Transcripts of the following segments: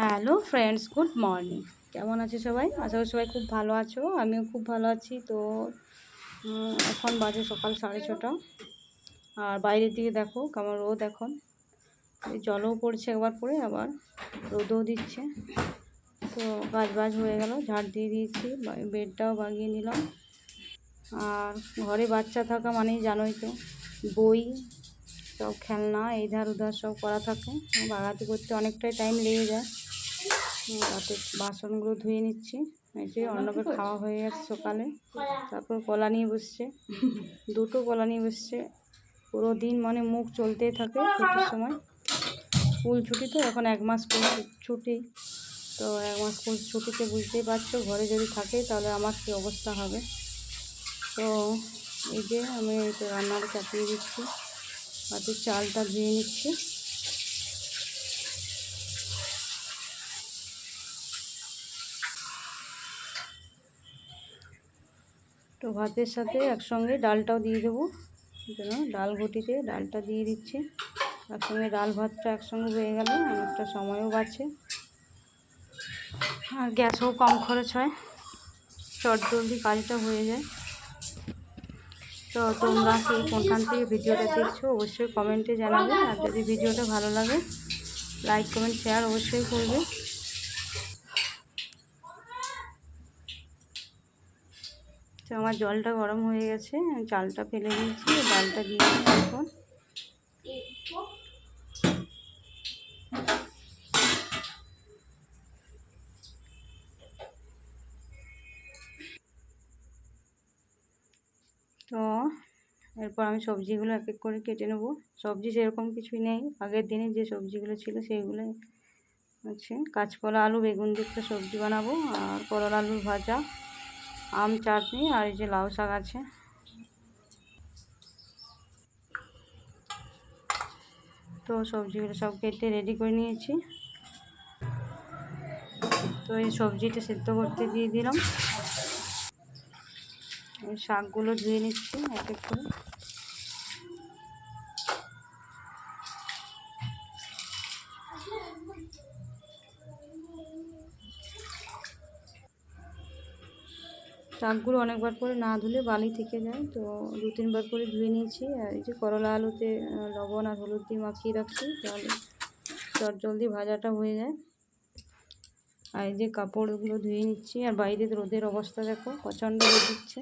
Hello friends, good morning. কেমন আছো সবাই? আশা করি সবাই খুব ভালো আছো। আমিও খুব ভালো আছি। তো এখন বাজে সকাল 6:30। আর বাইরের দিকে দেখো কেমন রোদ। এখন জলও পড়ছে একবার পরে, আবার রোদও দিচ্ছে। তো কাজ হয়ে গেল, ঝাড় দিয়ে দিয়েছি, বেডটাও বাগিয়ে নিলাম। আর ঘরে বাচ্চা থাকা মানেই জানোই তো, বই সব খেলনা এধার ওধার সব করা থাকে। বাগাতে করতে অনেকটাই টাইম লেগে যায়। রাতে বাসনগুলো ধুয়ে নিচ্ছি। এই যে অর্ণবের খাওয়া হয়ে গেছে সকালে। তারপর কলা নিয়ে বসছে, দুটো কলা নিয়ে বসছে। পুরো দিন মানে মুখ চলতেই থাকে। ছুটির সময় স্কুল ছুটি, তো এখন 1 মাস স্কুল ছুটি। তো 1 মাস স্কুল ছুটিতে বুঝতেই পারছো, ঘরে যদি থাকে তাহলে আমার কী অবস্থা হবে। তো এই যে আমি এটা রান্নাটা চাপিয়ে দিচ্ছি, হাতে চালটা ধুয়ে নিচ্ছি। তো ভাতের সাথে একসঙ্গে ডালটাও দিয়ে দেবো, যেন ডাল ঘটিতে ডালটা দিয়ে দিচ্ছি। একসঙ্গে ডাল ভাতটা একসঙ্গে হয়ে গেলে অনেকটা সময়ও বাঁচে, আর গ্যাসও কম খরচ হয়, চটজলদি কাজটা হয়ে যায়। তো তোমরা সেই কোনখান থেকে ভিডিওটা দেখছো অবশ্যই কমেন্টে জানাবে। আর যদি ভিডিওটা ভালো লাগে লাইক কমেন্ট শেয়ার অবশ্যই করবে। তো আমার জলটা গরম হয়ে গেছে, চালটা ফেলে দিয়েছি, ডালটা দিয়ে দিচ্ছি এখন। তো এরপর আমি সবজিগুলো এক এক করে কেটে নেব। সবজি সেরকম কিছুই নেই, আগের দিনে যে সবজিগুলো ছিল সেইগুলো আছে। কাঁচকলা আলু বেগুন দিয়ে একটা সবজি বানাবো, আর করলা আলুর ভাজা, আম চাটনি, আর এই যে লাউ শাক আছে। তো সবজিগুলো সব কেটে রেডি করে নিয়েছি। তো এই সবজিটা সেদ্ধ করতে দিয়ে দিলাম। এই শাকগুলো ধুয়ে নিচ্ছি এক এক করে। শাকগুলো অনেকবার করে না ধুলে বালি থেকে যায়, তো 2-3 বার করে ধুয়ে নিয়েছি। আর এই যে করলা আলুতে লবণ আর হলুদ দিয়ে মাখিয়ে রাখছি, তাহলে চটজলদি ভাজাটা হয়ে যায়। আর এই যে কাপড়গুলো ধুয়ে নিচ্ছি। আর বাইরে রোদের অবস্থা দেখো, প্রচণ্ড রোদ দিচ্ছে।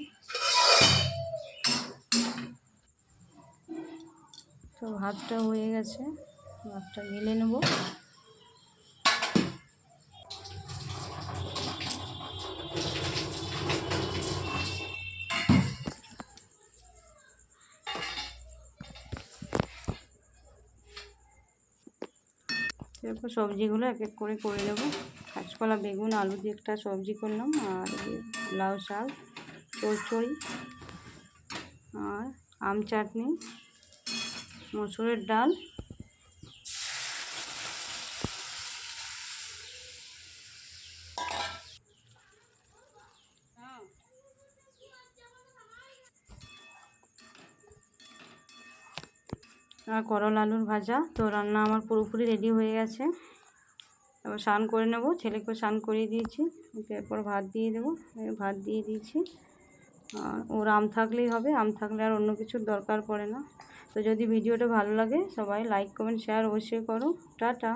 তো ভাতটা হয়ে গেছে, ভাতটা গেলে নেব। এরপর সবজিগুলো এক এক করে করে নেব। কাঁচকলা বেগুন আলু দিয়ে একটা সবজি করলাম, আর লাউ শাক, চচ্চড়ি, আর আম চাটনি, মসুরের ডাল, আর করলা আলুর ভাজা। তো রান্না আমার পুরোপুরি রেডি হয়ে গেছে। এবার স্নান করে নেব, ছেলেকে স্নান করিয়ে দিয়েছি। এরপর ভাত দিয়ে দেবো, ভাত দিয়ে দিয়েছি। আর ওর আম থাকলেই হবে, আম থাকলে আর অন্য কিছুর দরকার পড়ে না। তো যদি ভিডিওটা ভালো লাগে সবাই লাইক কমেন্ট শেয়ার অবশ্যই করো। টাটা।